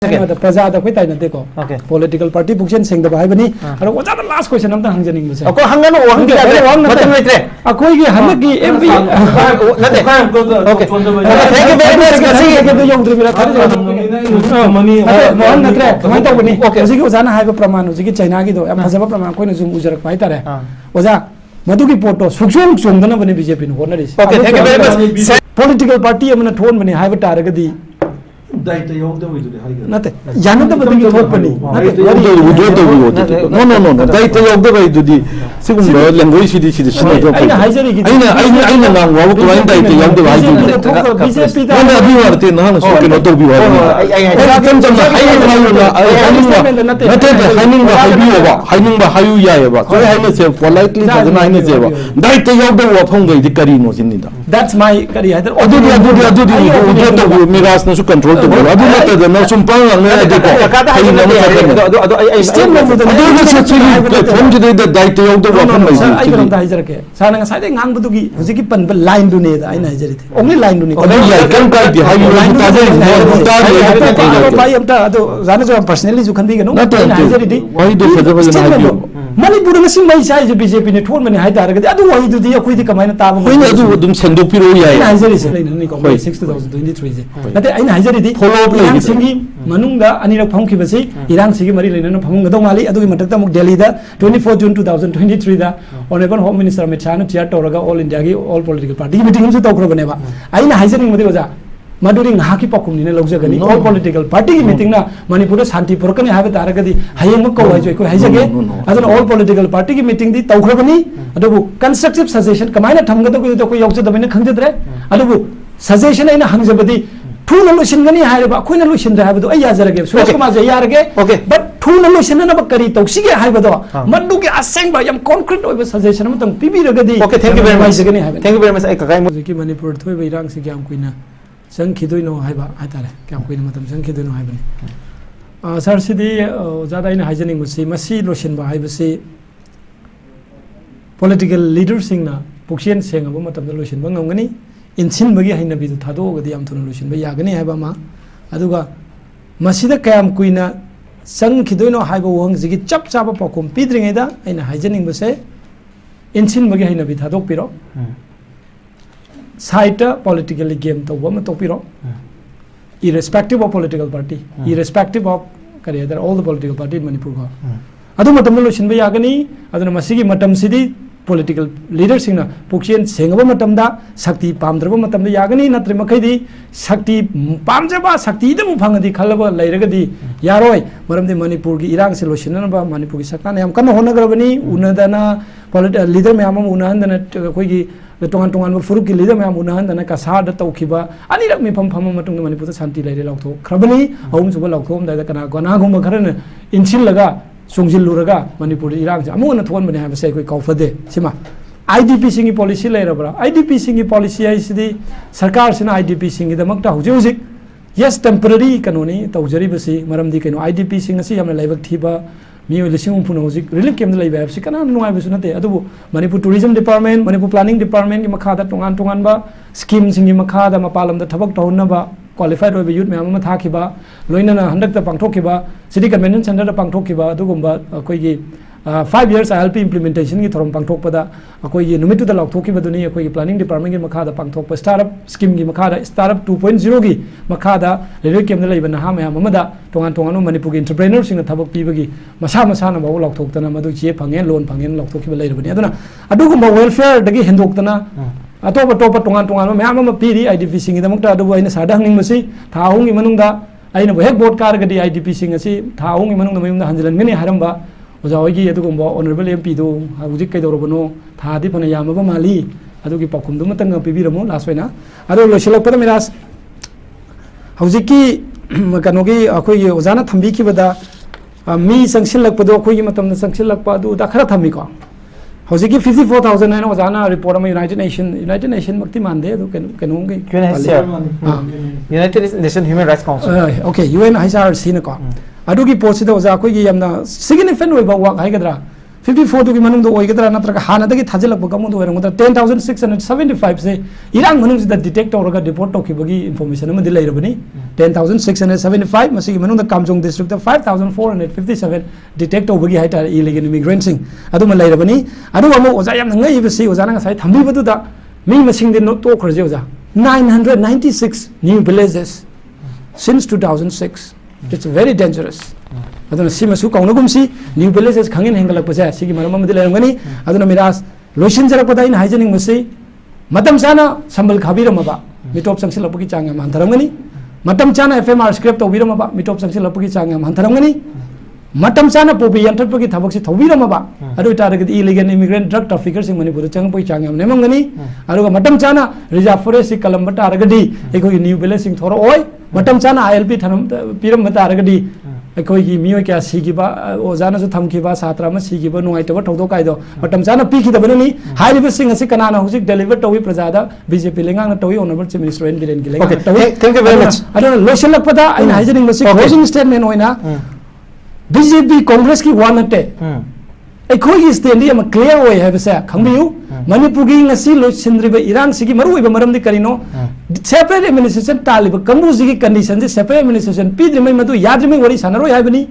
प्रजा कोई ताई नते को पॉलिटिकल पार्टी पुक्शन सिंह दबा है बनी और वो ज्यादा लास्ट क्वेश्चन हम हंग जनिंग बसे को हंगन वो हंग मतलब लेते अकोई की हम की एमपी नते okay thank you very much कसी के तो योंद्र मेरा थारे मनी मोहन नत्रे कमाई तो बनी उसी की ओजाना है प्रमाण उसी की चाइना की तो हम फजबा प्रमाण कोई न उजरक पाई तारे ओजा मधु की फोटो सुखसुम सुंदन बनी बीजेपी न होनरिस okay thank you very much political party हमने थोन बनी हाइव तारगदी दायित्व योगदे होइदुले हाइगा नते जानत बदगी थोप बनी नो दायित्व योगदे बाइदुदी सिगुम लैंग्वेज सिदी सिने जो आइना हाइजरी की आइना नाम वाबु तो आइन दायित्व योगदे बाइदुदी बीजेपी ता नंदा अभी वारते नहान सोके न तो भी वाबु जम जम हाइनिंग बा हायु यायबा कोई हाइने से पोलाइटली जजना हाइने से दायित्व योगदे वाफम गई करी नो सिनिदा दैट्स माय करी है अदुदी तो मिरास न सु कंट्रोल तो बोला अदु नते द न सुम पांग न अदु को हाइ न स्टेट में अदु से प्लेटफॉर्म जे द दायित्व योगदे वाफम गई आई करम दाइ जरके साना nga साइदे ngang बदुगी हुजिकी पन लाइन दुने दा आइना जरी थे ओनली लाइन दुने अदु याय कम काई दि हाइ लाइन ताजे भाई हम ता अदु जाने जो पर्सनली जो खनबी गनो आइना जरी दी वही दो फजबल ना हाइ मणिपुर में सिम मई साइ जे बीजेपी ने थोन मने हाइ तारगदी अदु वही दुदी अखोइ दि कमाइना ताब कोइ अदु दुम सेंदो पिरो याय आइना जरी से नि को 2023 जे नते आइना जरी दी फॉलो अप ले सिंगी मनुंगा अनिरक फमखिबसि इरांग सिगी मरि लेनन फमंगदौ माली अदुगी मटकता मुक दिल्ली दा 24 जून 2023 दा honourable home minister Amit Shah न चेयर तौरगा ऑल इंडिया की ऑल पॉलिटिकल पार्टी मीटिंग हम से तौखरबनेबा आइना हाइजनिंग मदे ओजा मधुरी हाकी पकुमनी ने लौजगनी ऑल पॉलिटिकल पार्टी की मीटिंग ना मणिपुर शांति पुरकने हाबे तारगदी हायेंग को वाइजो को हाइजगे अदन ऑल पॉलिटिकल पार्टी की मीटिंग दी तौखरबनी अदबु कंस्ट्रक्टिव सजेशन कमाइना थमगदो को यौजदबने खंगजद्रे अदबु सजेशन आइना हंगजबदी थूना लोसिनगनी हायबा अखोइना लोसिनद्रे हाबदो अय याजरगे सुरेश कुमार जे यारगे बट थूना लोसिनना करी तौसिगे हायबदो मदुगे असेंबा यम कॉन्क्रीट ओइबा सजेशन मतम पिबिरगदी okay thank you very much thank you very much I कगाई की मणिपुर थोइबा इरांग से क्याम कुइना संखिदोइनो हायबा हायतारे क्याम कुइना मतम संखिदोइनो हायबनी सर सिदी ज्यादा इन हाइजनिंग मुसी मसी लोसिनबा हायबसी पॉलिटिकल लीडर सिंगना पुक्सियन सेंगबा मतम लोसिनबा ngamgani इनसिनबगी हाइनबी दु थादोगदी याम थुन लोसिनबा यागनी हायबा मा अदुगा मसीदा क्याम कुइना संखिदोइनो हायबा वंग जिगी चप चाबा पकुम पिद्रिङैदा आइना हाइजनिंग बसे इनसिनबगी हाइनबी थादोक पिरो साइट पॉलिटिकली गेम तौब म तोपिरो irrespective of political party irrespective of career all the political party in Manipur ko adu matam lo shinba yagani aduna masigi matam sidi political leaders singna puksien sengaba matam da shakti pamdraba matam da yagani natri makai shakti pamjaba shakti da mu phangadi khalaba lairagadi yaroi maramdi Manipur gi irang se lo shinna Manipur gi sakna yam kan honagrabani unadana political leader me amam unahandana koi gi तोंगान तोंगान फुरुक की leader ma'am उनहन कसाद तौखिबा अनिरक मिफम फम मतुंग Manipur शांति लेरे लौथो खरबनी अहुम सुब लौथोम दादा कना गनागुम खरन इनसिल लगा सुंजिल लुरगा Manipur इरांग Amun थोन बने हाबसे कोई कौफदे सिमा IDP सिंगी policy लेरबरा IDP सिंगी policy आइसिदी सरकार सिना आईडीपी सिंगी दमकता हुजे हुजिक यस टेम्पररी कनोनी तौजरीबसी मरमदी कनो आईडीपी सिंग असि हमने लाइबक थीबा मियो लिसिंग फुन होजिक रिलीफ कैम्प लाइबा हबसि कना नुवाय बसु नते अदुबु Manipur tourism department Manipur planning department की मखादा टोंगान टोंगान बा स्कीम सिंगी मखादा मपालम द थबक तौनबा क्वालिफाइड ओइबा यूथ मैम थाखिबा लोइनना हंडक द पांगथोखिबा सिटी कन्वेंशन सेंटर द पांगथोखिबा अदुगुंबा अखोइगी 5 years ILP implementation की थोरम पांगथोकपदा अखोइगी नुमितुदा लौथोखिबदुनी अखोइगी प्लानिंग डिपार्टमेंट की मखादा पांगथोकपा स्टार्टअप स्कीम की मखादा स्टार्टअप 2.0 की मखादा रिलीफ कैम्प लाइबा नहा मैम अमदा टोंगान टोंगान मणिपुर एंटरप्रेन्योर सिंग थबक पीबगी मसा मसाना बाव लौथोकतना मदु चे फंगे लोन फंगे लौथोखिबा लाइरबनी अदुना अदुगुंबा वेलफेयर दगी हेंदोकतना अतोप अतोप टोंगान टोंगान मैम अम पीरी आईडीपी सिंग दमकता अदुबु आइना सादा हंगिंगमसी थाहुंगी मनुंगदा आइना हेक बोर्ड कारगदी आईडीपी सिंग असि थाहुंगी मनुंगदा मयुंदा हंजलनगनी हारंबा ओजा होगी अदुगुंबा ऑनरेबल एमपी दो हुजिक कैदोरबनो थादी फना यामबा माली अदुगी पाखुमदु मतंग पिबिरमु लासवेना अदु लोसिलकपदा मिरास हुजिकी कनोगी अखोई ओजाना थंबिखिबदा मी संगसिलकपदो अखोई मतमना संगसिलकपा अदु दा खरा थमिको हुजिकी 54000 है ओजाना रिपोर्ट में यूनाइटेड नेशन मक्ति मानदे अदु कनोंगे United Nation human rights council okay UN हाइसार सिनको अदुगी पोसिदा ओजा अखोई यामना सिग्निफिकेंट ओइबा वर्क हाइगद्रा 54 दुगी मनुंग दो ओइगदरा नत्रगा हानादगी थाजिलक बगमुद ओइरंगदा 10675 से इरान मनुंग सिदा डिटेक्ट औरगा रिपोर्ट तोखिबगी इंफॉर्मेशन अमदि लैरबनी 10675 मसिगी मनुंग कामजोंग डिस्ट्रिक्ट 5457 डिटेक्ट औबगी हाइटा इलीगल इमिग्रेंट सिंग अदुम लैरबनी अदु अमो ओजा याम नंगैबसी ओजाना ngasai थंबिबदुदा मी मसिंग दि तो खरजे ओजा 996 new villages since 2006 it's very dangerous aduna simasu kaunagumsi new villages khangin hengalak pasa sigi maram amadi lerangani aduna miras loishin jarakpada in hygienic masi matam chana sambal khabiramaba mitop sangsil lapagi changa mantharamgani matam chana fmr script tobiramaba mitop sangsil lapagi changa mantharamgani matam chana pobi yanthapagi thabak si thobiramaba adu taragadi illegal immigrant drug traffickers in manipur changpoi changa nemangani aruga matam chana reserve forest kalambata aragadi ekoi new village sing thoro oi matam chana ilp thanam piram mata aragadi ekoi gi miyo kya sigiba ozana su thamkiba satra ma sigiba nuaitaba thodo kaido matam chana pikidabani hailiba sing asi kanana husik deliver towi prajada bjp lengang na towi honorable chief minister n biren gi lengang towi thank you very much adu lotion lakpada aina hygienic masi closing statement oina BJP Congress की one नटे अखोई stand ये clear होए है बसे खंबियु मणिपुर की ngasi लोचंद्रिब Iran सिगी मरुइब मरमदि करिनो separate administration तालिब कंबु सिगी condition से separate administration पीद्रिमै मदु याद्रिमै worry सानरो हाइबनी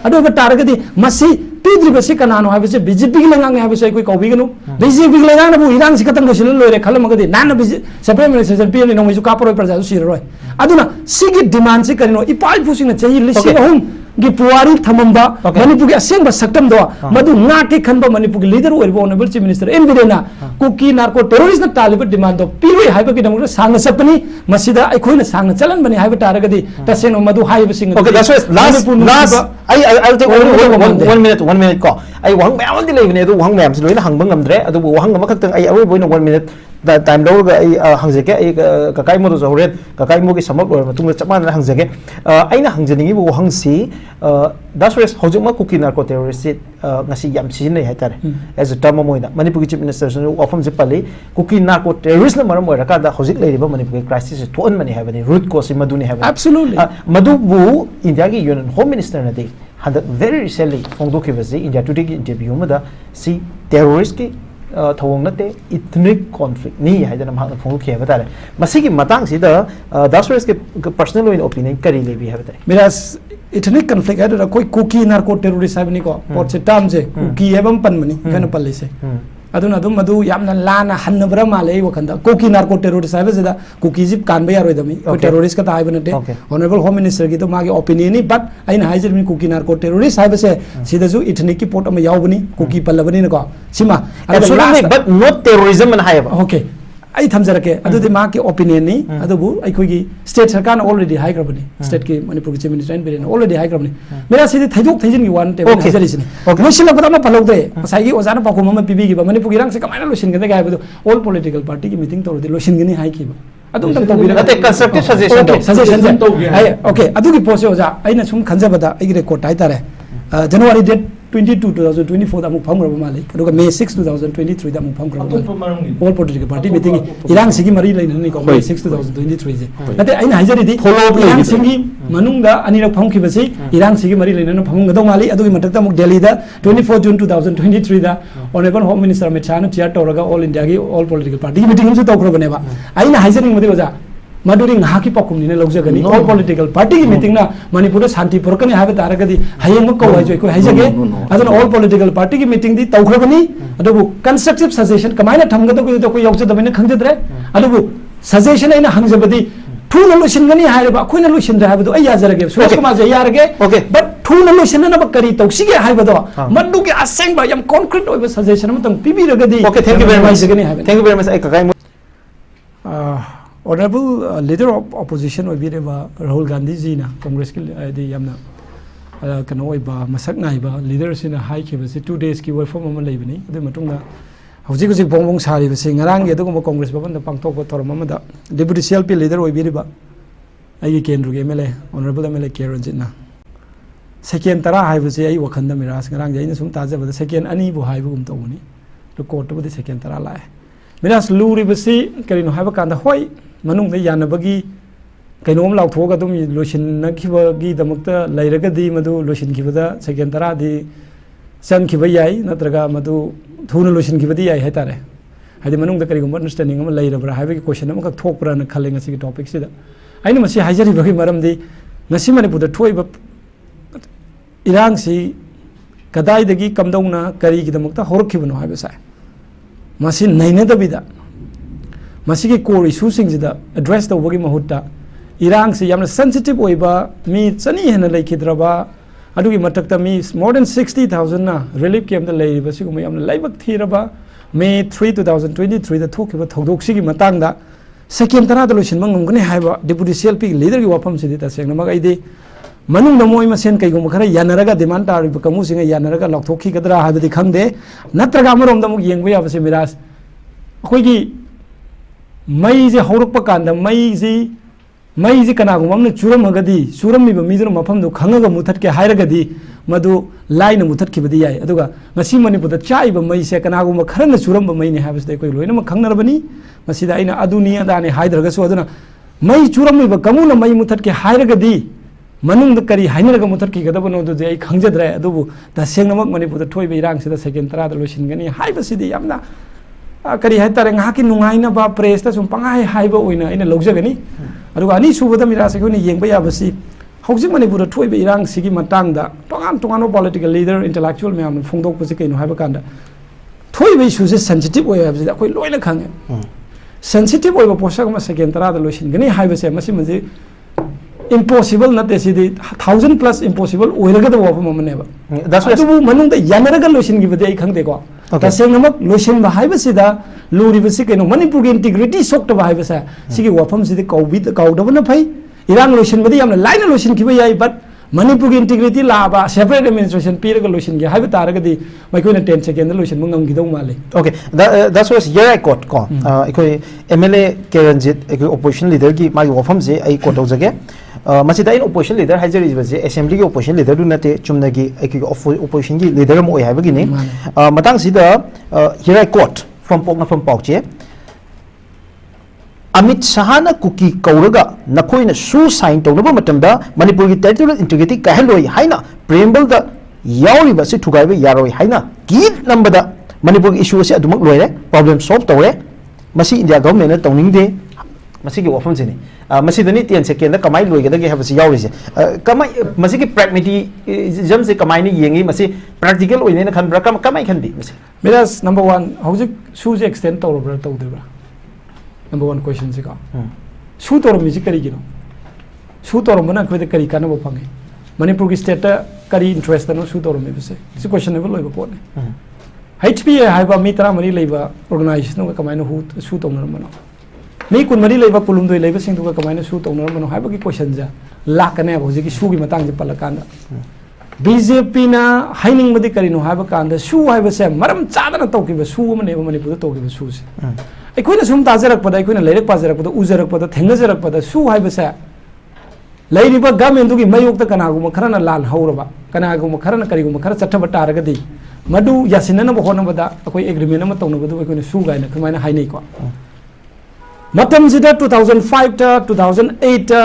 अदो तारगदि मसी पीद्रिबसि कनानो हाइबसे BJP की लंगांग हाइबसे कोई कौबिगनु बीजेपी की लंगांग बु इरान सि खतम लोसिल लोरे खलमगदि नान सेपरेट एडमिनिस्ट्रेशन पीनि नोंगैसु कापरोय प्रजा सिररोय अदुना सिगी डिमांड सि करिनो इपाल फुसिंग चही लिसिंग अहुम की पुवारी थमंबा मणिपुर की असेंब सक्तम दो मधु ना के खनबा मणिपुर की लीडर ओइबो ऑनरेबल चीफ मिनिस्टर एन बिरेना कुकी नार्को टेररिस्ट न तालिब डिमांड दो पीवे हाइबा की दमग सांग सपनी मसिदा अखोइना सांग चलन बनी हाइबा तारगदी तसेनो मधु हाइबा सिंग okay that's why last I'll take one minute ko ai wang ma'am di leibne adu wang ma'am loina hangba ngamdre adu wang ngam khak ai awai boina 1 minute the time do ga ai hangjeke ai kakai mo do horen kakai mo ki samak or matung chapman hangjeke aina hangjani bu hangsi that's why hojuma kuki narco terrorist ngasi yam sinai haitare as a term moina manipur chief minister ofam jipali kuki narco terrorist na maram oira ka da hojik leiriba manipur crisis to on mani habani root cause maduni habani absolutely madu bu india ki union home minister na de had very recently fongdokibasi india today ki interview ma da si terrorist ki thawong nate ethnic conflict ni haidana ma fongdokhe ba tare masigi matang si da dasres ke personal opinion kari lebi ha tare miras ethnic conflict ada koi kuki narco terrorist habni ko pot se term je kuki ebam panmani kana palle se aduna adum madu yamna lana hannabra male wakanda kuki narco terrorist haibase da kuki jip kanba yaroi dami ko terrorist ka taiba nate honorable home minister ki to magi opinion ni but aina haijer mi kuki narco terrorist haibase sida ju ethnic ki pot ama yaubani kuki pallabani na ko sima absolutely but not terrorism and haiba okay ai thamjarake adudi ma ki opinion ni adubu ai koi gi state sarkar na already high grabani state ki manipur ki chief minister and biren already high grabani mera sidi thaidok thaijin gi one table hajari sini moshila bada ma palok de sai gi ozana pakum ma pibi gi ba manipur gi rang se kamaina losin gade ga ba all political party ki meeting tawdi losin gani high ki ba adum tam tawbi ate constructive suggestion do ai okay adu gi pose oja aina sum khanja bada ai record tai tare January date 22 2024 da amuk phamgraba male aduga May 6 2023 da amuk phamgraba all political party meeting irang sigi mari laina ni ko May 6 2023 je ate aina hajari di irang sigi manung da ani rak phamkhibasi irang sigi mari laina no phamung gadau mali adugi matak da amuk Delhi da 24 June 2023 da honorable home minister Amit Shah no chair toraga all India gi all political party meeting su tawkraba ne ba aina hajari madi oja maduri ngaki pakum ni lawjagani all political party ki meeting na manipur shanti porkani habe taragadi hayeng ko wajoi ko haijage aduna all political party ki meeting di tawkhrabani adubu constructive suggestion kamaina thamgado ko yawjadabani khangjadre adubu suggestion aina hangjabadi thuna loishingani hairaba khoina loishindra habadu ai yajarage suresh kumar je yarage but thuna loishinna ba kari tawsige haibado madu ki asengba yam concrete oiba suggestion amtang pibiragadi okay thank you very much thank you very much ai kakai honorable leader of opposition oibireba Rahul Gandhi ji na congress ki di yamna kano oiba masak naiba leader sina high khibase 2 days ki work from ama leibani adu matungna hojik hojik bongbong sari base ngarang ge dugum congress baban da pangtok thoram ama da deputy CLP leader oibireba ai kendru ge MLA honorable MLA Keranjit na second tara haibase ai wakhanda miras ngarang jaina sum taja bada second ani bu haibu gum tawuni to court badi second tara lae miras luri base karino haiba kanda hoi manung da yanabagi kainom lauthoga dum losin nakhiba gi damakta lairagadi madu losin khibada second tara di चंखिब याई नत्रगा मदु थुना लोसिनखिबदी याई हाइतारे हाइदि मनुंगदा करिगुम understanding अमा लैरबरा हाइबगी question अमा कक थोकब्रा न खले ngasi topic सिदा आइना मसी हाइजरिबगी मरमदि ngasi मणिपुरदा थोइबा इरांग सी कदाइदगी कमदौना करिगिदमक्ता होरखिबनो हाइबसा मसी नैनदबिदा मसी की कोर इशू सिंगजिदा एड्रेस तौबगी महुत्ता इरांग से यामना सेंसिटिव ओइबा मी चनी हेना लेखिद्रबा अदुगी मतकता मी मोर देन 60,000 ना रिलीफ कैंप दा लेरिबा सिगुम यामना लाइबक थीरबा मे 3 2023 दा थोखिबा थौदोकसिगी मतंगदा सेकेंड तरा दा लोसिन मंगमगने हाइबा डिप्यूटी सीएलपी लीडर की वाफम सिदि तसेंगना मगाइदि मनुंग नमोय मसेन कैगुम खरा यानरगा डिमांड तारिबा कमुसिंग यानरगा लौथोखिगदरा हाइबदि खंगदे नत्रगा अमरोम दमुक येंगबा याबसे मिराज अखोइगी मई जे हौरप कांदा मई जे कनागुम चूरमगदी चूरमीबा मीजर मफमदो खंगगा मुथटके हाइरगदी मदु लाइन मुथटखिबदी याय अदुगा ngasi मणिपुरदा चाइबा मई से कनागुम खरन चूरमबा मई ने हाबसदे कोइ लोइनम खंगनरबनी मसिदा आइना अदुनी अदाने हाइदरगसु अदुना मई चूरमीबा कमुना मई मुथटके हाइरगदी मनुंग करी हाइनरगा मुथटखिगदबनो दुदे आई खंगजद्रे अदुबु तसेंगनमक मणिपुरदा थोइबा इरांगसिदा सेकेंड तरादा लोसिनगनी हाइबसिदि यामना करी हाइतारे ngahaki nungainaba press ta sum pangai haiba oina ina lojagani aduga ani subada mirase ko ni yengba yabasi hojik manipur thoiba irang sigi matangda tongan political leader intellectual myam phongdok pasi kaino haiba kanda thoiba issue se sensitive oya habsi da koi loina khange sensitive oiba posak ma second tara da losin gani haiba se masi manje impossible nate sidi 1000 plus impossible oiraga da wa mamane ba that's why adu manung da yanaraga losin gi bade ai khangde ko तसेंगमक लोशन बाहाइबसिदा लुरिबसि केनो मणिपुर की integrity सोक्ट बाहाइबसा सिगी वाफम सिदि काउदबन फै इरांग लोशन बदि यामना लाइन लोशन खिबा याइ बट मणिपुर की इंटीग्रिटी लाबा सेपरेट एडमिनिस्ट्रेशन पीरगा लोशन गे हाइब तारगदि मैकोइना 10 सेकेंड लोशन मंगम गिदौ माले okay that's was here I quote को इकोइ एमएलए केरनजित इकोइ ओपोजिशन लीडर की मागी वाफम से आई कोट होजगे मसिदा इन ओपोजिशन लीडर हाइजरिबसे असेंबली की ओपोजिशन लीडर दु नते चुमनगी एकी ओपोजिशन की लीडर म ओइ हाइबगिनि मतंग सिदा हियर आई कोट फ्रॉम पाउचे अमित शाह ना कुकी कौरगा नखोइना सु साइन तौनबा मतमदा मणिपुर की टेरिटोरियल इंटीग्रिटी कहलोइ हाइना प्रेम्बल दा यावरिबा से थुगाइबा यारोइ हाइना गीत नंबदा मणिपुर की इशू से अदुमक लोइरे प्रॉब्लम सॉल्व तौरे मसी इंडिया गवर्नमेंट तौनिंगदे मसी की वफम से मसी दनी 10 सेकेंड कमाई लोइगदगे हबसी यावरिसे कमाई मसी की प्रैग्मेटिज्म से कमाई ने येंगी मसी प्रैक्टिकल ओइने न खनब्रा कमाई खनबी मसी मेरास नंबर 1 हौजिक सु जे एक्सटेंड तौरब्रा तौदेब्रा नंबर 1 क्वेश्चन से का सु तौरम मिजि करिगिनो सु तौरम बना खैदे करि कानबो फंगे मणिपुर की स्टेट करि इंटरेस्ट नो सु तौरम मिबसे इस क्वेश्चनेबल लोइबो पोने HPA हाइबा मी तरा मरी लेबा ऑर्गेनाइजेशन का कमाइनो हु सु तौनरमनो मी कुन मरी लेबा कुलुमदोय लेबा सिंदु का कमाइनो सु तौनरमनो हाइबा की क्वेश्चन जा लाकने हौजिक सु की मतंग जे पलकांदा बीजेपी ना हाइनिंग मदि करिनो हाइबा कांदा सु हाइबा से मरम चादना तौकिबा सु मने मणिपुर तौकिबा सु से अखोइना सुम ताजरकपदा अखोइना लेरक पाजरकपदा उजरकपदा थेंगजरकपदा सु हाइबसे लैरिबा गवर्नमेंट की मयोक्ता कनागुम खरना लान हौरबा कनागुम खरना करिगुम खर चठब तारगदि मदु यासिनना बहोनबदा अखोइ एग्रीमेंट अमा तौनबदु अखोइना सु गाइना खमाइना हाइनै को मतम जिदा 2005 ता 2008 ता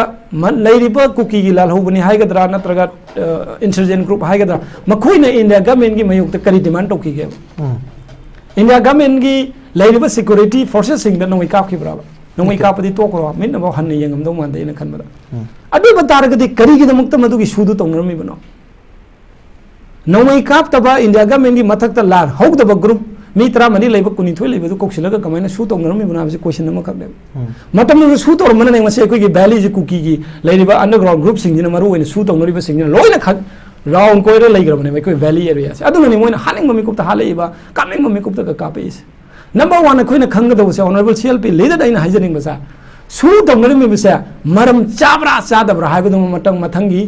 लैरिबा कुकी की लाल होबनी हाइगदरा नत्रगा इंसर्जेंट ग्रुप हाइगदरा मखोइना इंडिया गवर्नमेंट की मयोक्ता करि डिमांड तौकिगे इंडिया गवर्नमेंट की लैरिबा सिक्योरिटी फोर्सेस सिंग द नोइ कापखिब्राबा नोइ कापदि तोकरो मिनबो हन्ने यंगमदौ मानदे इन खनबदा अदु बतारगदि करिगिदमुक्त मदुगी सुदु तौनरमिबनो नोइ कापतबा इंडिया गवर्नमेंट की मथकता लान हौगदबा ग्रुप मी तरा मनी लेबा कुनिथोइ लेबदु कोक्सिलगा कमाइना सु तौनरमिबना बिसे क्वेश्चन नम खकले मतम सु तौरमना ने मसे कोइ की वैली जी कुकी की लैरिबा अंडरग्राउंड ग्रुप सिंगिना मरु ओइन सु तौनरिबा सिंगिना लोइना खक राउंड कोइरा लैग्रबने मै कोइ वैली एरिया से अदुननि मोइना हानिंग ममिकुप्ता हालेबा कामिंग ममिकुप्ता का कापेस नंबर 1 अखोइना खंगदबसे ऑनरेबल सीएलपी लीडर दैना हाइजनिंग बसा सु तौनरिमिबसे मरम चाबरा चादबरा हाइबदु मतंग मथंगी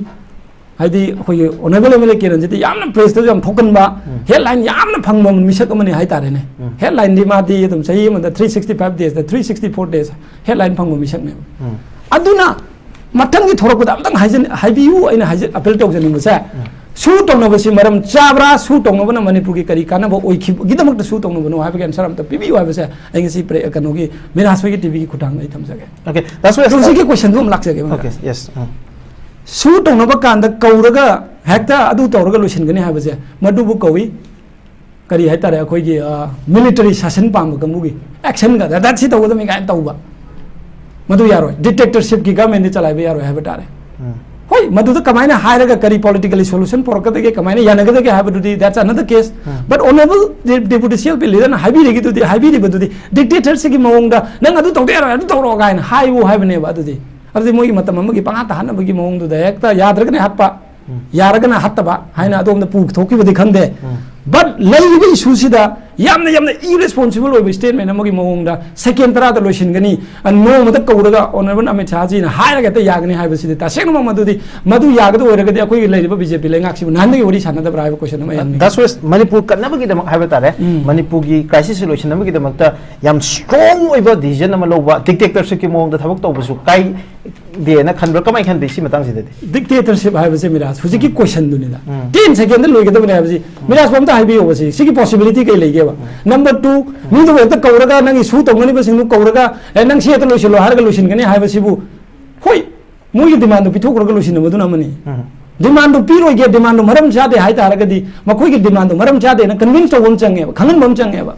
हाइदी अखोइ ऑनरेबल एमएलए केरनजित यामना प्रेस तो जम थोकनबा हेडलाइन यामना फंगम मिसक अमने हाइतारेने हेडलाइन दि मादी तुम सही मद 365 डेज द 364 डेज हेडलाइन फंगम मिसक ने अदुना मथंगी थोरकदा अमतंग हाइजन हाइबियु अइना हाइजन अपील तौजनिबसे सु तौनबसी मरम चाबरा सु तौनबना मणिपुर की करी कानबो ओइखि गिदमक सु तौनबनो हाइबगे आंसर अमत पिबियु हाइबसे आइगसी प्रे कनोगी मेरासोगी टीवी की खुटांग नै थमजगे ओके दैट्स व्हाई क्वेश्चन दम लाक्सगे ओके यस सु तौनब कांद कौरगा हेक्ता अदु तौरगा लोसिनगनी हाबसे मदुबु कवि करी हाइतारे अखोइगी मिलिटरी शासन पाम कमुगी एक्शन गा दैट सी तौगदमी गाय तौबा मदु यारो डिक्टेटरशिप की गवर्नमेंट ने चलाइबे यारो हाबटारे होय मदु तो कमाइना हायरगा करी पॉलिटिकली सॉल्यूशन पोरकदगे कमाइना यानगदगे हाबदुदी that's another case but honourable deputy CL leader हाइबिरिगी दुदी हाइबिरिबदुदी डिक्टेटरशिप की मवंगदा नंग अदु तौदे यारो अदु तौरो गायन हाइबु हाइबने बादुदी अदुदी मोगी मतम अमगी पंगा ताहनबगी मवंगदुदा हेक्ता याद्रगने हप्पा यारगना हत्तबा हाइना अदोमदा पुक थोकिबदि खंदे बट लैब इशूसीदा यामना यामना इरेस्पॉन्सिबल ओइब स्टेटमेंट अमगी मवंगदा सेकेंड तरादा लोसिनगनी नो मद कौरगा ऑनरेबल अमित शाह जी ना हायरगा ते यागनी हाइबसिदि तासेंग मदुदी मदु यागदो ओइरगदि अखोइ लैरिबा बीजेपी लेंगाक्सिबु नानदि ओरि सानदा ब्राइब क्वेश्चन अमा यामनी दैट्स वाइज मणिपुर कन्नबगी दम हाइबतारे मणिपुर की क्राइसिस सॉल्यूशन अमगी दमक्ता याम स्ट्रांग ओइबा डिसीजन अमा लोबा डिक्टेटरशिप की मवंगदा थबक तौबसु काई देना खनब्र कमाय खन बेसी मतंग सिदि डिक्टेटरशिप हाइबसे मिराज हुजिकी क्वेश्चन दुनिदा 10 सेकंड लोइगदबने हाइबसी मिराज बमता हाइबियो बसी सिगी पॉसिबिलिटी कई लेगेबा नंबर 2 मीदो वेत कौरगा नंग इशू तंगनी बसिंग कौरगा ए नंग से त लोइसिलो हारगा लोइसिनगनी हाइबसिबु होय मुगी डिमांड पिथोकरगा लोइसिन मदुना मनी डिमांड पिरोगे डिमांड मरम चादे हाइ तारगदी मखोइगी डिमांड मरम चादे न कन्विंस तवम चंगेबा खंगन बम चंगेबा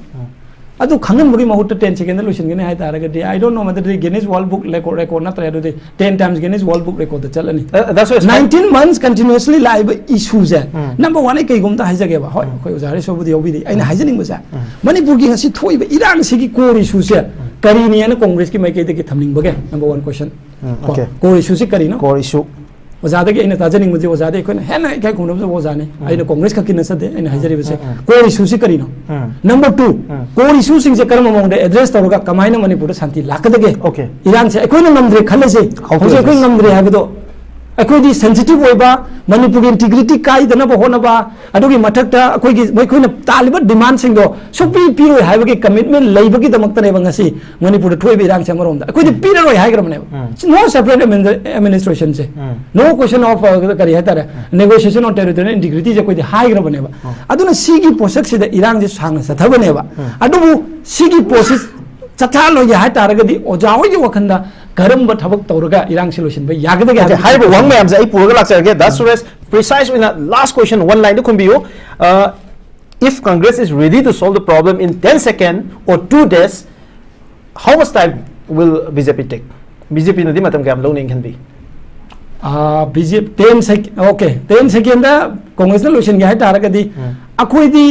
अदु खंगन बगी महूत 10 सेकंड लोइसिनगनी हाइ तारगदी आई डोंट नो मदर गिनीज वर्ल्ड बुक record नत्र अदुदि 10 times Guinness world book record चलनी 19 months continuously live issues number 1 कई गुमता हाइजगेबा होय खोय उजारे सोबुदि योबिदि आइना हाइजनिंग बसा मणिपुर की हसी थोइबा इरान सिगी कोर इशू से करीनी न कांग्रेस की माइकेदे की थमनिंग बगे number 1 question okay core issue से करीनो कोर इशू ओजादगी अइना ताजनिंग मुझे ओजादे कोन हेना काय खुनबो ओजाने अइना कांग्रेस का किन सदे अइना हाइजरिबसे कोर इशू से करीनो नंबर 2 कोर इशू सिंग से कर्म मौंग एड्रेस तौरगा कमाइना मणिपुर शांति लाकदगे ओके ईरान से अखोइना नमद्रे खलसे होजे अखोइ नमद्रे हाबदो अखोइदी सेंसिटिव ओइबा मणिपुर इंटीग्रिटी काइदनबा होनबा अदुगी मथक्ता अखोइगी मखोइना तालिबा डिमांड सिंगदो सुपी पिरोय हाइबगे कमिटमेंट लेबगी दमक्तने बंगसी मणिपुर थोइबे इरान से मरोमदा अखोइदी पिररोय हाइग्रमने नो सेपरेट एडमिनिस्ट्रेशन से नो क्वेश्चन ऑफ करी हेतारे नेगोशिएशन ऑन टेरिटोरियल इंटीग्रिटी जे कोइदी हाइग्रमने अदुना सीगी पोसक सिदा इरान जे सांग सथबनेबा अदुबु सीगी पोसिस चचालो या हाइतारगदी ओजाओय वखंदा गरम थबक तौरगा इरांग सोल्यूशन बे यागदगे हाइबो वंग मैम से पुरगा लाक्सरगे that's race precise in last question one line खुंबियो if Congress is ready to solve the problem in 10 seconds or 2 days how much time will BJP take BJP nadi matam kam lo ning can be BJP 10 second okay 10 second da Congress solution ga hataragadi akhoi di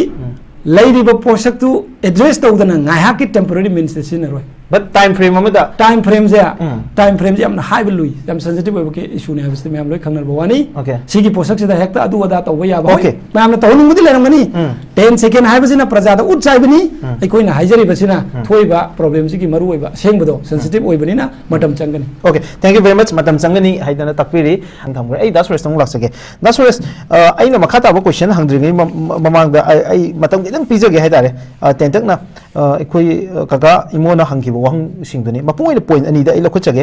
lairiba posak tu address tawdana ngaiha ki temporary means sinaroi but time frame amada time frame je amna high value am sensitive oike issue ne habiste me am loi khangnar bawani okay sigi posak sida hekta adu ada tawba ya ba okay me amna tawning mudi leramani 10 second haibasina prajada utchai bani aikoi na haijari basina thoiba problem sigi maru oiba sengbodo sensitive oibani na matam changani okay thank you very much matam changani haidana takpiri angthamre ai das rest tong laksage das rest aina makhata ba question hangdringai mamang da ai matam gedang pizage haidare tentak na aikoi kaga imona hangki wang singdani mapoina point ani da ilo khochage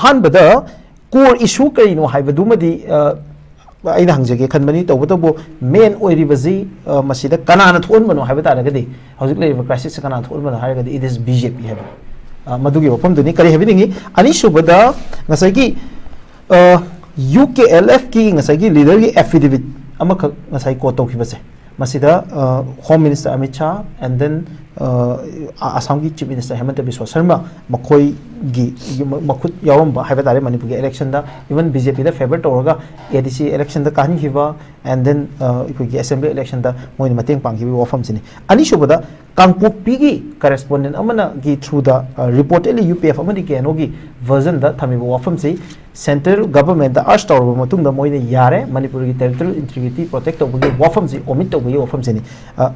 han bada core issue kai no haibadu madi aina hangjage khanbani tawbatobo main oiribaji masida kanana thonbano haibata ragadi hojik leiba crisis kanana thonbano haragadi it is BJP haba madugi wapam duni kari habiningi ani subada ngasai ki UKLF ki ngasai ki leader ki affidavit amak ngasai ko tawkhibase masida Home Minister Amit Shah and then Assam ki Chief Minister Hemant Biswa Sharma makhoi gi makhut yawamba haibadare Manipur ki election da even BJP da favor tawraga ADC election da kan hiba and then ikoi ki assembly election da moi mateng pang hibi wafam sini ani shubada Kangpokpi gi correspondent amana gi through the reportedly UPF amani ke no gi version da thamibo wafam si central government da urge tawra matung da moi ne yare Manipur ki territorial integrity protect tawbagi wafam si omit tawbagi wafam sini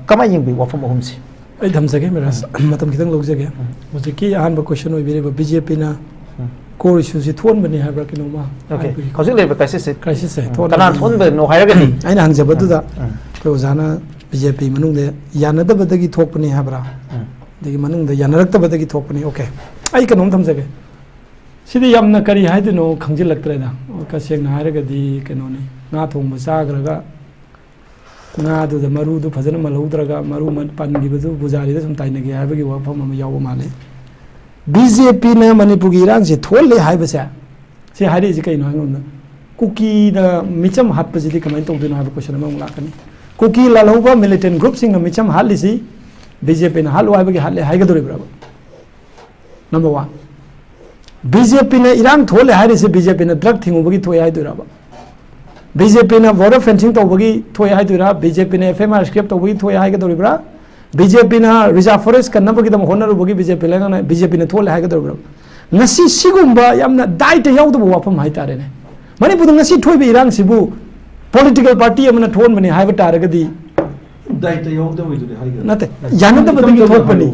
kama yeng bi wafam ahum si ai dhamsage mera matam kitang logjage mujiki ahan ba question oi bire BJP na core issue si thon bani habra kino ma okay hojik leba crisis se thon kana thon ba no hairagani aina hangjaba du da ko jana BJP manung de yanadabadagi thokpani habra degi manung de yanaraktabadagi thokpani okay ai kanom thamjage sidi yamna kari haidino khangjilaktre da ka sengna hairagadi kanone nga thongba chagraga nga du da maru du phajana malaudraga maru man pangibadu bujari da sum tainage haibagi wafam am yaw male BJP na Manipur gi rang se thole haibasa se hari ji kai no ngom Kuki मिचम हाटपसी कमाई तौदुना हाब question अमु लाकनी कुकी लालौबा militant group सिंग मिचम हालिसी बीजेपी ना हाल वाइबगे हाले हाइगदोरिब्रा नंबर 1 बीजेपी ने इरांग थोले हारिसे बीजेपी ने ड्रग थिंगुबगी थोय हाइदोराबा बीजेपी ने वोटर फेंसिंग तौबगी थोय हाइदोरा बीजेपी ने एफएमआर स्क्रिप्ट तौबगी थोय हाइगदोरिब्रा बीजेपी ना रिजर्व फॉरेस्ट कन्नबगी दम होनरुबगी बीजेपी लेना बीजेपी ने थोले हाइगदोरिब्रा ngasi sigumba yamna daita yawdbu wafam haitare ne manipur ngasi thoibe irang sibu political party amna thon mani haiba taragadi daita yawdbu haiga nate yanada badagi thopani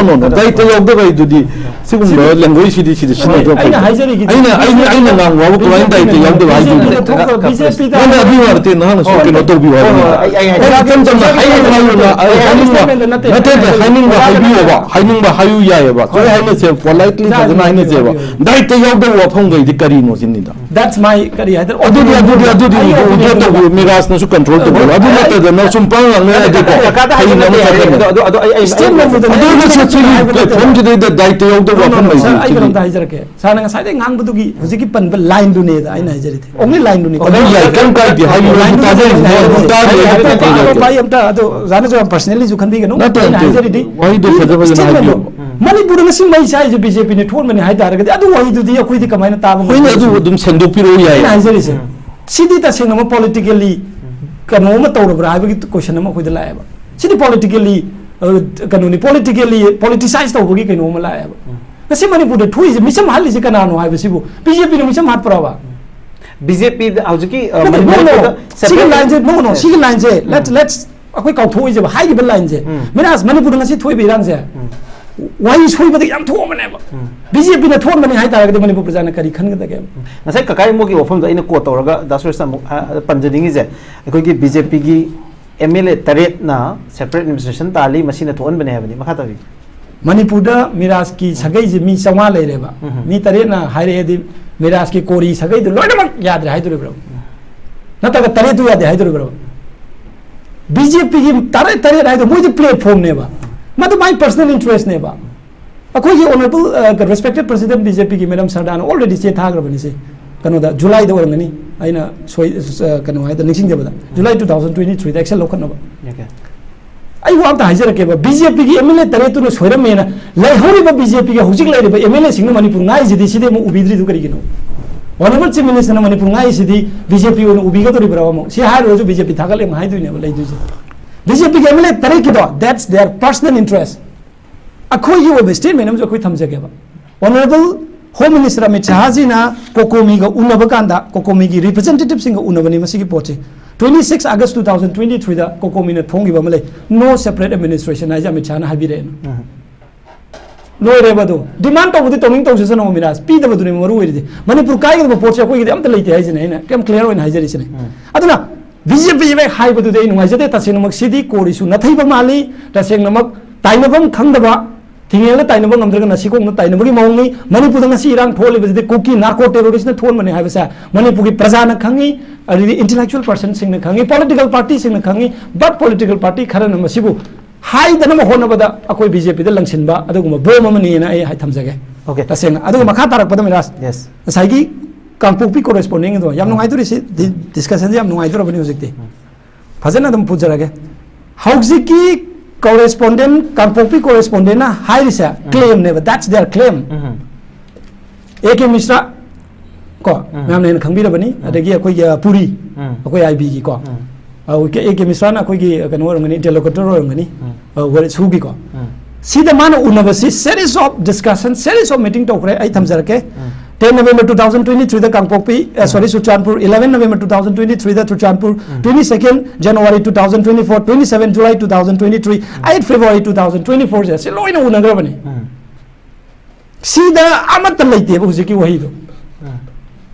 no daita yawdbu idudi sigumba language sidi sinado aina haijari gi aina ngam wabu client daita yawdbu haidu BJP da na abi warte na so kino to bi wa ai kam jam hainin ba hainin ba hayu ya ba ko hainin se politely na hainin se ba daita yawdbu wa phang gai di kari no sinida that's my kari haidar adu miras na su control to ba adu na te na sum pang ang na de ko hayin na adu statement with the from today the daita yawdbu wa phang gai ai garam da hajar ke sana nga sai de ngang budu gi hujiki pan ba line du ne da ai na hajar the only line du ne adu ya kam kai di hayu ta de bai am ta adu zana jo personally ju khan bi ga no na hajar di why do federal na manipur na sim mai sai je BJP ne thon mani hai dar ga adu wai du di akoi di kamai na ta ba hoina adu dum sendok piro ya na hajar se sidi ta sing ma politically kano ma tawra bra ha bi question ma khoi da la ba sidi politically kanoni politically politicize to bogi kano ma la ba kasi manipur de thui je misam hal je kana no ha bi sibu BJP ne misam hat pra ba BJP haujuki single line je no single line je let's akoi kau thui je ba hai gi line je minas manipur ngasi thui bi rang je why soi ba yam tho mane ba BJP na thon mane hai ta ga manipur praja na kari khan ga da ga ngasai kakai mo gi ofam da ina ko tawraga dasur sam panjadingi je akoi gi BJP gi MLA taret na separate administration tali machine thon bane ha bani makha ta bi manipur da miras ki sagai je mi chawa le re ba mi taret na haire di miras ki kori sagai du loina mak yad re hai du bro na ta ga taret du yad hai du bro BJP gi taret hai du moi di platform ne ba madu my personal interest ne ba akoi gi honorable respected president BJP gi madam Sardana already che tha gra bani se kano da July da warangani aina soi kano hai da nixing de ba July 2023 da action lokhan na ba ai wa ta hajar ke ba BJP gi MLA tare tu no soiram me na lai hori ba BJP gi hujik lai ba MLA sing manipur ngai jidi side mo ubidri du kari gi no honorable chief minister na manipur ngai sidi BJP on ubiga to ri bra mo si har roju BJP thagal em hai du ne ba lai du BJP gi MLA tare ki do that's their personal interest akoi gi wo statement am jo koi thamja ke ba honorable home minister Amit Shah ji na kokomi ga unaba kanda kokomi gi representative sing ga unaba ni masi gi poche 26 August 2023 da kokomi na thongi ba male no separate administration ai ja Amit Shah na habire no re ba do demand to budi tonging to se no miras pi da badu ne maru ri manipur kai ga poche koi gi am ta leite ai jine na kem clear oin hai jari sine aduna BJP ye hai badu de ngai jate tasing namak sidi kori su na thai ba mali tasing namak tainabam khangdaba thingela tainabam ngamdra na sikong na tainabagi maungi manipur da si irang thole bade kuki narco terrorist na thon mane hai ba sa manipur gi praja na khangi ari intellectual person sing na khangi political party sing na khangi but political party khara na masibu hai da na hona bada akoi BJP da langsin ba aduguma bom amani na ai hai thamjage okay tasing aduguma makha tarak pada miras yes sai gi kangpokpi corresponding do yam nungai dori si discussion yam nungai dori bani hojikte fazana dum pujarage haujiki correspondent kangpokpi correspondent na hai risa claim never that's their claim AK Mishra ko nam ne khangbi rabani adagi akoi puri akoi IB gi ko AK Mishra na akoi gi kano rangani interlocutor rangani where sugi ko sida mana unabasi series of discussion series of meeting tokre ai thamjarake 10 November 2023 the Kangpokpi sorry Suchanpur 11 November 2023 the Suchanpur 22nd January 2024 27 July 2023 8 February 2024 je se loina unagra bani sida amat laite ba hujiki wahi do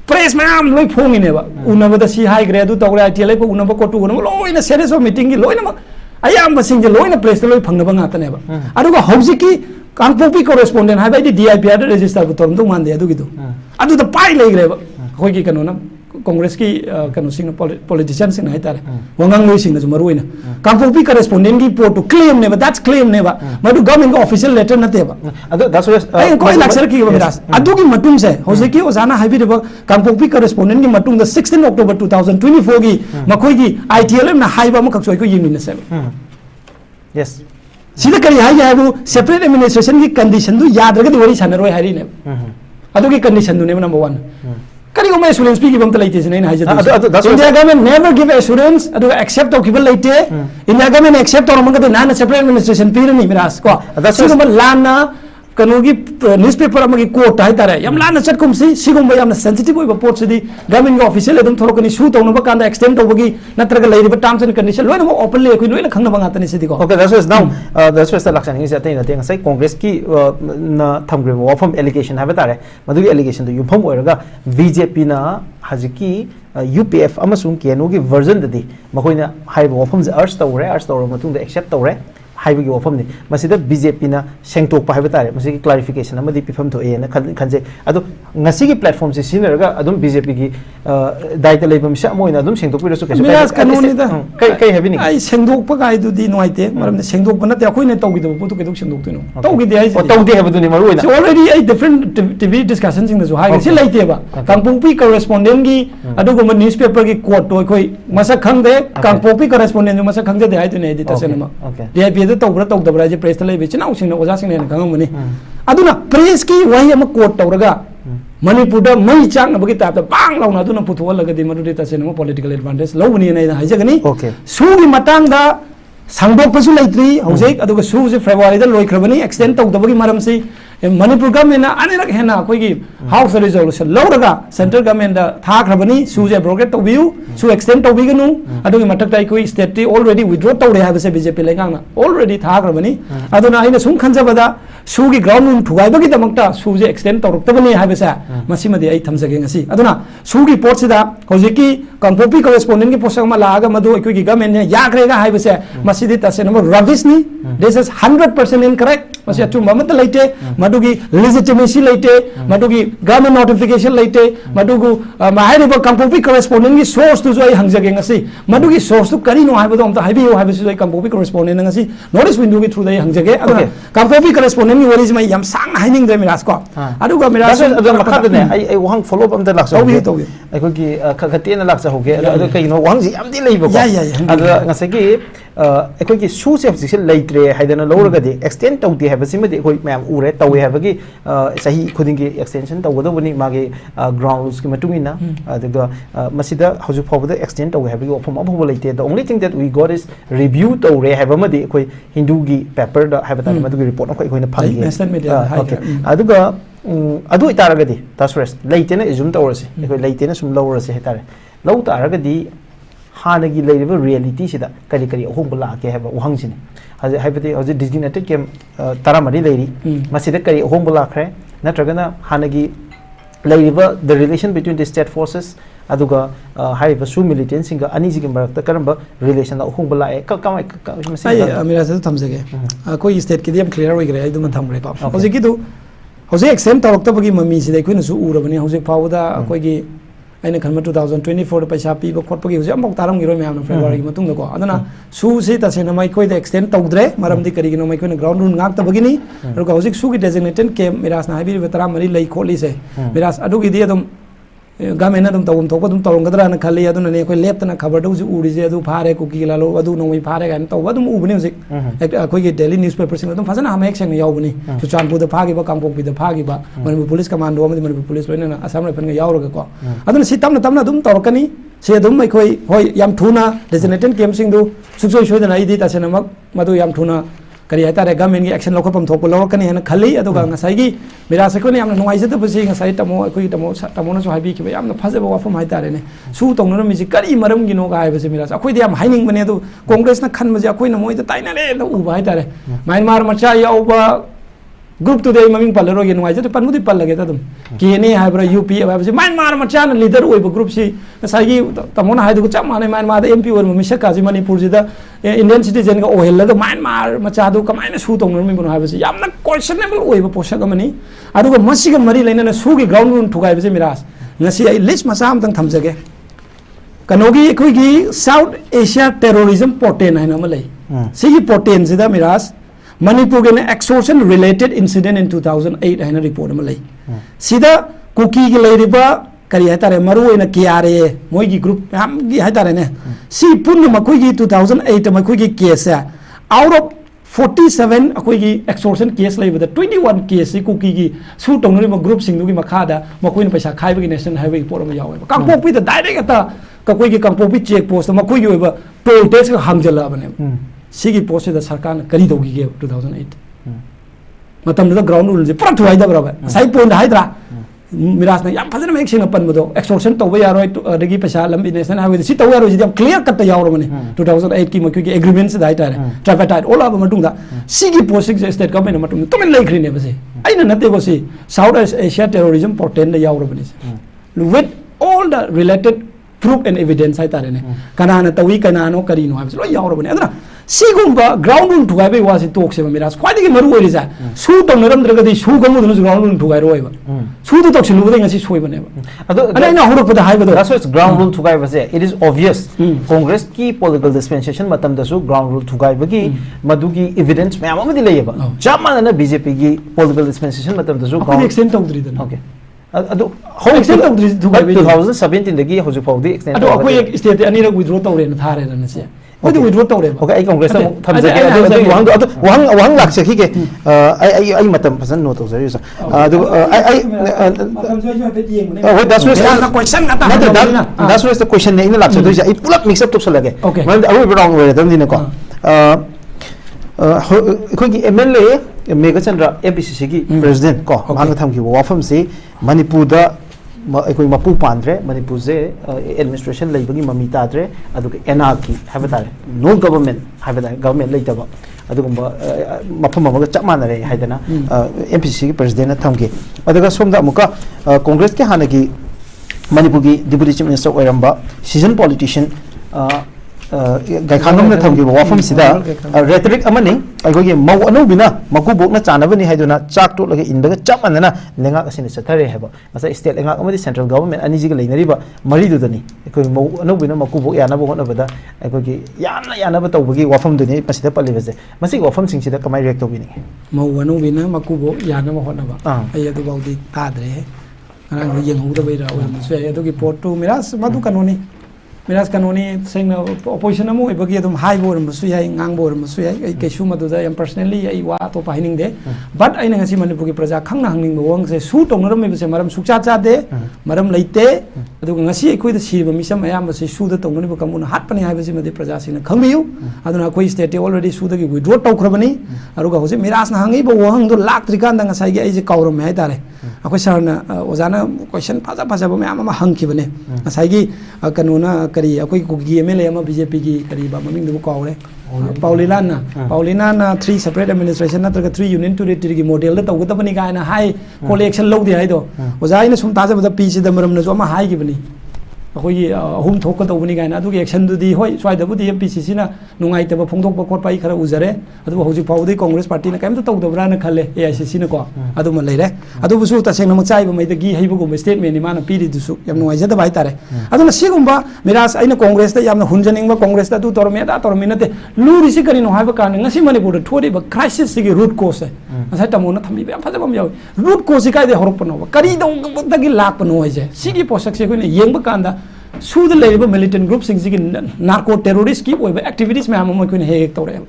press mam loi phongi ne ba unaba da si high grade du togre ITL ko unaba ko tu unaba loina series of meeting gi loina ayam ba sing je loina place loi phangna ba ngata ne ba aduga hujiki Kangpokpi correspondent hai bai DIPR register bu tom du mande adu gi do adu da pai lai gre ba khoi gi kanu na Congress की कनो सिंग politician सिंग है तारे वंगांग लोई सिंग जो मरुइना कांपोपी correspondent की port claim ने that's claim ने मदु government का ऑफिशियल लेटर नते बा अदो दैट्स आई को इलेक्शन की मिरास अदु की मतुम से होजे की ओजाना हाइबी देबा कांपोपी करेस्पोंडेंट की मतुम द 16 अक्टूबर 2024 की मखोई की आईटीएलएम ना हाइबा म खक्सोय को यिमिन से यस सिदा करी हाइ याबु सेपरेट एडमिनिस्ट्रेशन की कंडीशन दु यादरगदि वरी सानरोय हारि ने अदु की कंडीशन दु ने नंबर 1 करी को मैं एश्योरेंस पी की बम तलाइते से नहीं हाइजे India government never give assurance अदु एक्सेप्ट तो किबल लाइते इंडिया गवर्नमेंट एक्सेप्ट तो मंगते ना सेपरेट एडमिनिस्ट्रेशन पी नहीं मिरास को सिगम लाना कनोगी न्यूज़पेपर अमगी कोट है तारे यम लाना चटकुमसी सिगुम याम सेंसिटिव ओइबा पोट सिदी गवर्नमेंट ऑफिशियल एकदम थोरकनी शू तौनबा कांदा एक्सटेंड तौबगी नत्रग लेरिबा टर्म्स एंड कंडीशन लोइन मो ओपनली अखोइ लोइन खंगबा गातनी सिदी को okay that's was now that's was the लक्षण हिंग जाते नते ngasai कांग्रेस की ना थमग्रे वाफम एलिगेशन हाबा तारे मदुगी एलिगेशन दु युफम ओइरगा बीजेपी ना हजिकी यूपीएफ अमसुंग केनो की वर्जन ददी मखोइना हाइबा वाफम जे अर्ज तौरे मतुंग एक्सेप्ट तौरे हाइबगी वाफम ने मसिदा बीजेपी ना सेंगतोक हाइबा तारे मसिगी क्लैरिफिकेशन अमदी पिफम थोए ना खनजे अदो ngasi की प्लेटफॉर्म से सिनरगा अदुम बीजेपी की दायित्व लेबम सा मोइना अदुम सेंगतोक पिरसु केसु मिरास कानूनी दा कई हेबिनी आई सेंगतोक प गाय दुदी नोइते मरम सेंगतोक नते अखोइने तौगिदो पोतु केदुक सेंगतोक तुनो तौगिदे आई तौदे हेबदुनी मरुइना ऑलरेडी आई डिफरेंट टीवी डिस्कशन सिंग जो हाइ से लाइते बा कांगपोपी करेस्पोंडेंट की अदुगुम न्यूज़पेपर की कोट तो कोई मसक खंगदे कांगपोपी करेस्पोंडेंट जो मसक खंगदे हाइ तुने एडिट तसेनमा डीआईपी तौब्रा तौदब्रा जे प्रेस तले बिचनाउ सिंग ओजा सिंग ने खंगमनि अदुना प्रेस की वही अम कोट तौरगा मणिपुर दा मई चांगबगी ताप बांग लाउना अदुना पुथोलगदि मदुदि तसेनमा पॉलिटिकल एडवांटेज लौबनि ने हाइजगनि सुगी मतंग दा सांगदोकपसु लैत्रि हौजेक अदुगा सुजे फेब्रुवारी दा लोइख्रबनि एक्सटेंड तौदबगी मरम से मणिपुर गवर्नमेंट अनिरक हेना अखोइगी हाउस रिजोल्यूशन लौरगा सेंट्रल गवर्नमेंट थाख्रबनि सुजे ब्रोकेट तौबियु सु एक्सटेंड तौबिगनु अदुगी मथक्ता अखोइ स्टेट ऑलरेडी विथड्रॉ तौरे हाबसे बीजेपी लेगांगना ऑलरेडी थाख्रबनि अदुना आइना सुम खंजबदा सुगी ग्राउंड रूम थुगाइबगी दमक्ता सुजे एक्सटेंड तौरक्तबनि हाबसे मसिमदि आई थमजगे ngasi अदुना सुगी पोर्टसिदा हौजिकी कांगपोपी करेस्पोंडेंट की पोस्ट अमा लागा मदु अखोइगी गवर्नमेंट ने याग्रेगा हाबसे मसिदि तसेनम रबिसनी दिस इज 100% इनकरेक्ट मसि अचुम मत लाइटे मदुगी लेजिटिमेसी लाइटे मदुगी गवर्नमेंट नोटिफिकेशन लाइटे मदुगु माहाइरिबा कांगपोपी करेस्पोंडेंट की सोर्स तु जोइ हंगजगे ngasi मदुगी सोर्स तु करिनो हाइबदो अमता हाइबियो हाइबसि जोइ Kangpokpi correspondent ngasi notice window की थ्रू दai हंगजगे अदुना कांगपोपी करेस्पोंडेंट की वरिज मै यम सांग हाइनिंग दे मिरास को अदुगा मिरास अदुना मखादने आई वहां फॉलो अप अमता लाक्सा होगे अखोगी खखतेना लाक्सा होगे अदु कइनो वहां जी यामदि लेबो अदु ngasi की अखोगी सु से हजिसे लेत्रे हाइदना लौरगदि एक्सटेंड तौदि हाइबसिमदि अखोइ मैम उरे तौवे हाइबगी सही खुदिंगी एक्सटेंशन तौगदबनि मागे ग्राउंड रूल्स की मतुंगिना अदुगा मसिदा हजु फावबदा एक्सटेंड तौवे हाइबगी ऑफम अबो लेते the only thing that we got is review तौरे हाइबमदि अखोइ हिंदू की पेपर दा हाइबता मदुगी रिपोर्ट अखोइ अखोइना फंगे ओके अदुगा अदु इतारगदि तसरेस लेतेना इजुम तौरसि अखोइ लेतेना सुम लौरसि हेतारे लौ तारगदि हानगी लेरिबा रियलिटी सिदा करी करी अहोंब लाके हैबा वहांसिने हजे हाइबति हजे डिजिग्नेटेड केम तारामरी लेरी मसिदा करी अहोंब लाखरे नत्रगना हानगी लेरिबा the relation between the state forces अदुगा हाइबा सु मिलिटेंट सिंगा अनिजिगे मरक्ता करंबा रिलेशन अहोंब लाए कमाय मसिदा अमिरा से थमजगे कोई स्टेट की दियम क्लियर होइगरे आई दुम थमरे पा हजे की दु हजे एक्सेंट तौरक्तबगी ममी सिदा कोइना सु उरबनी हजे फावदा कोइगी अने खन 2024 पैसा पीब खोटपगी हजे अमक तारम गिरो म्याम फेब्रुवारी मतुंग को अदना सु से तसेना मै कोइ द एक्सटेंड तौद्रे मरमदि करिगिनो मै कोइना ग्राउंड रूल गाक तबगिनी अरुगा हजिक सु की डेजिग्नेटेड केम मिरास ना हाइबि बतरा मरी लई खोली से मिरास अदुगी दि अदम गवर्नमेंट अदम तौम थोक अदम तौरंगदरा न खाली अदुना ने कोइ लेप्तना खबर दउ उरिजे अदु फारे कुकी लालो अदु नोइ फारे गान तौ अदम उबनि हजिक कोइ के डेली न्यूज़पेपर सिंग अदम फजना हम एक संग यावबनि सुचानपुर द फागिबा कांगपोपी द फागिबा मणिपुर पुलिस कमांडो अमदि मणिपुर पुलिस लोइना असम राइफल यावरगा को अदुना सि तमना तमना अदम तौरकनी से अदम मै कोइ होय याम थुना डेजिग्नेटेड केम सिंग दु सुसोय सोयदना इदि तसेनमक मदु याम थुना करी हाइतारे गवर्नमेंट की एक्शन लौखपम थोप लौरकनी हेन खली अदुगा ngसाइगी मिरास कोने यामना नुवाइजदबसि ngसाइ तमो अखोइ तमोनसु हाइबिखिबा यामना फजबा वाफम हाइतारे ने सु तौनर मिजि करी मरम गिनो गा हाइबसि मिरास अखोइदि याम हाइनिंग बने अदु कांग्रेस न खनबजे अखोइना मोइद ताइनारे न उबा हाइतारे म्यांमार मचा याउबा ग्रुप टुडे ममिंग पल्लरोगे नुवाइजते पन्मुदि पल्लगे तदम केने हाइब्रा यूपी हाइबसि म्यांमार मचान लीडर ओइबा ग्रुप सि ngसाइगी तमोना हाइदुगु चाम माने म्यांमार द एमपी ओर मिसक काजि मणिपुर जिदा इंडियन सिटीजन का ओहेलगा म्यांमार मचादु कमाइना सु तौनर मिबनो हाइबसि यामना क्वेश्चनेबल ओइबा पोषक अमनि अदुगा मसिगा मरि लैना सुगी ग्राउंड रूल थुगाइबसि मिरास ngasi ai list masam tang thamjage कनोगी अखोगी साउथ एशिया टेररिज्म पोर्टेन है नमले सिगी पोर्टेन सिदा मिरास मणिपुर के एक्सटॉर्शन रिलेटेड इंसिडेंट इन 2008 है रिपोर्ट में लई सिदा कुकी के लेरिबा करी है तारे मरु इन कियारे मोई ग्रुप हम है तारे ने सी पुण्य मखोगी 2008 मखोगी केस है आउट ऑफ 47 अखोगी एक्सटॉर्शन केस लेबदा 21 केस सी कुकी की सू तोंगरि ग्रुप सिंग दुगी मखादा मखोइन पैसा खाइबगी नेशनल हाईवे पोर में यावे कांगपोपी द डायरेक्ट अता ककोई कांगपोपी चेक पोस्ट मखोई की ओइबा टोल टैक्स का हांगजला बने सिगी पोस्ट द सरकार ने करी दोगी के 2008 मतलब द ग्राउंड रूल जे पूरा थुवाइदा बराबर साइ पॉइंट हाइद्रा मिरास ने याम फजन मेक सिंग अपन बदो एक्सटॉर्शन तोबे यारो अदगी पैसा लंबी नेशनल हाईवे सी तोबे यारो जिदम क्लियर कट यारो मने 2008 की मक्यू की एग्रीमेंट से दाइटा रे ट्राइपाटाइट ओल अब मतुंगा सिगी पोस्ट स्टेट गवर्नमेंट मतुंग तुम लेख्री ने बसे आइना नते बसे साउथ एशिया टेररिज्म पोर्टेन दे यारो बने with all the related proof and evidence है तारे ने कनाना तवी कनानो करीनो हाबस लो यारो बने अदना सिगुंबा ग्राउंड रूल थुगाइबे वासी तोक से मिरास ख्वाइदगी मरु ओइरि जा सु तोंनरमद्रगदि सु गमुदनु ग्राउंड रूल थुगाइ रोइबा सु तो तोक्सिलुबदे ngasi सोइबने अदो अना हुरपदा हाइबदो दैट्स व्हाट्स ग्राउंड रूल थुगाइबसे इट इज ऑब्वियस कांग्रेस की पॉलिटिकल डिस्पेंसेशन मतमदसु ग्राउंड रूल थुगाइबगी मदुगी एविडेंस मैम अमदि लेयबा जामाना बीजेपी की पॉलिटिकल डिस्पेंसेशन मतमदसु ग्राउंड एक्सटेंड तौद्रिदन ओके अदो हाउ एक्सटेंड तौद्रि थुगाइबे 2017 दगी हजु फाउदी एक्सटेंड अदो अखोय एक स्टेट अनिरक विथड्रॉ तौरेन थारे नसे ओके विथड्रॉ तौरे ओके आई कांग्रेस थमजे अदो वहां लाख से के आई मतम फसन नो तौजरि सा अदो आई that's the question that's the question ने इन लाख से आई पुलप मिक्स अप तो लगे मतलब अरो ब्राउन वे दम दिन को अखोगी एमएलए मेघचंद्र एपीसीसी की प्रेसिडेंट को मांग थम की वाफम से मणिपुर दा अखोई मपू पांद्रे मणिपुर से administration लेबगी mummy ताद्रे अदुगे एनआरकी हाबतारे no government हाबतारे government लेतबा अदुगुंबा मफम अमगा चप मानरे हाइदना एमपीसी की प्रेसिडेंट थमगे अदुगा सोमदा मुका कांग्रेस के हानगी मणिपुर की डिप्यूटी चीफ मिनिस्टर ओइरंबा सीजन पॉलिटिशियन गायखांगम थमगे वाफम सिदा रेटरिक अमने अखोगे मौ अनौबिना मकुबोकना चानबनी हाइदुना चाक टोलगे इनबगा चप मानना लेंगा असिने चथरे हेबा मसा स्टेट लेंगा अमदि सेंट्रल गवर्नमेंट अनिजिग लेनरिबा मरिदुदनी अखोगे मौ अनौबिना मकुबोक यानाबो होनबदा अखोगे याना तौबगी वाफम दुनी पसिदा पलिबसे मसी वाफम सिंगसिदा कमाय रिएक्ट तौबिनी मौ अनौबिना मकुबोक यानाबो होनबा अय अदु बाउदी ताद्रे अरंग येंगहुदबैरा ओरमसु अय अदुगी पोर्टु मिरास मदु कनोनी मिराज कानूनी सेंग ओपोजिशन अमु इबगी अदुम हाई बोर मसु याई ngang बोर मसु याई कैसु मदुदा यम पर्सनली आई वा तो पाहिनिंग दे बट आइना ngasi मणिपुर की प्रजा खंगना हंगनिंग बोंग से सु तोंगरम मेबसे मरम सुचा चा दे मरम लेते अदु ngasi एखोइ द सिब मिसम अयाम से सु द तोंगनि बकमुन हाटपनि हाइबसे मदे प्रजा सिन खंबियु अदुना कोइ स्टेट ऑलरेडी सु दगी विड्रॉ तौखरबनी अरुगा होसे मिराज ना हंगी बो वहंग दो लाख त्रिकान दंग साइगे आई जे कावरम है तारे अखोइ सरना ओजाना क्वेश्चन फाजा फाजा बो म्याम हंगखिबने साइगी कानूना करी अखोइ कुगी एमएलए अमा बीजेपी की करी बा ममिंग दो कावरे पाउलिना 3 सेपरेट एडमिनिस्ट्रेशन नत्रगा 3 यूनियन टेरिटरी की मॉडल द तौगतबनी गायना हाई कलेक्शन लौदे हाइदो ओजाइना सुम ताजबदा पीसी द मरम नजो अमा हाई गिबनी अखोई अहुम थोक तौबनी गायना अदुगी एक्शन दुदी होय स्वाइदबुदी एमपीसीसी ना नुंगाइतब फोंदोक खोटपाई खरा उजरे अदु हौजि फाउदे कांग्रेस पार्टी ना कैमत तौदबरा ना खले एआईसीसी ना को अदुम लेरे अदुबुसु तसेंग मचाइब मैदगी हैबगुम स्टेटमेंट नि माना पीरि दुसु यम नुंगाइजद बाय तारे अदुना सिगुंबा मिरास आइना कांग्रेस ता यामना हुनजनिंगबा कांग्रेस ता दु तोरमे दा तोरमे नते लुरिसि करिनो हाइबा कान ngasi मणिपुर थोरिबा क्राइसिस सिगी रूट कोस है असै तमोना थम्बी बे फजबम याव रूट कोस सिकाय दे हरपनो करी दगी लापनो है सिगी पोसक से कोइने येंगबा कांदा सूद लेब मिलिटेंट ग्रुप सिंग सिगी नार्को टेररिस्ट की ओइबा एक्टिविटीज में हम कोइने हेक तौरे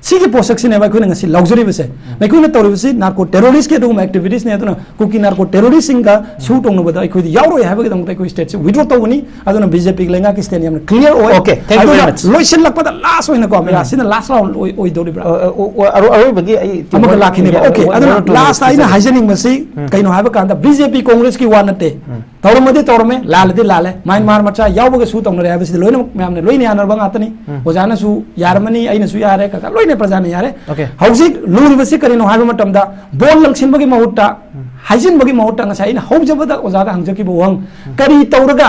सिगी पोसक सिने बा कोइने ngasi लग्जरी बसे मैं कोइने तौरिबसि नार्को टेररिस्ट के दुम एक्टिविटीज ने अदुना कुकी नार्को टेररिस्ट सिंग का शूट ओंग बदा कोइ यावरो हैबा दम कोइ स्टेट से विड्रॉ तौनी अदुना बीजेपी लेंगा की स्टेट यामना क्लियर ओय okay thank you very much लोइसन लकपदा लास्ट ओइना को मेरा सिना लास्ट राउंड ओइ दोरिब्रा अरो बगी आई अमक लाखिने ओके अदुना लास्ट आइना हाइजेनिंग मसी कइनो हैबा कांदा बीजेपी कांग्रेस की वा नते तौरमदे तौरमे लालदे लाले म्यांमार मचा यावबगे सु तौनरे हैबसि लोइना म्यामने लोइने यानरबा गातनी ओजाना सु यारमनी आइना सु यारे का लोइने प्रजाने यारे हौजिक लुरिबसि करिनो हाबा मतमदा बोल लंगसिनबगी महुट्टा हाइजिनबगी महुट्टा ngasa ina हौजबदा ओजादा हंजकी बोवंग करी तौरगा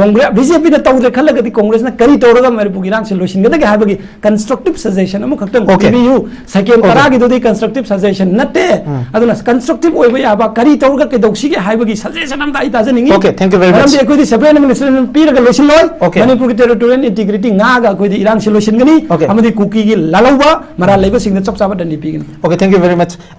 कांग्रेस बीजेपी ने तौरे खलगदी कांग्रेस ने करी तौरगा मणिपुर इरांग से लोसिनगदगे हाबगी कंस्ट्रक्टिव सजेशन अमु खक्तंग पीबीयू सेकेंड तरागी दोदी कंस्ट्रक्टिव सजेशन नते अदुना कंस्ट्रक्टिव ओइबा याबा करी तौरगा के दोक्सीगे हाबगी सजेशन अम दाई ताजनिंगी okay thank you very much अकोदी सेपरेट एडमिनिस्ट्रेशन पीरगा लोसिन लोय मणिपुर की टेरिटोरियल इंटीग्रिटी नागा अकोदी इरांग से लोसिनगनी अमदी कुकी की लालौबा मरा लेबा सिंग चप चाबा दंडी पीगनी okay thank you very much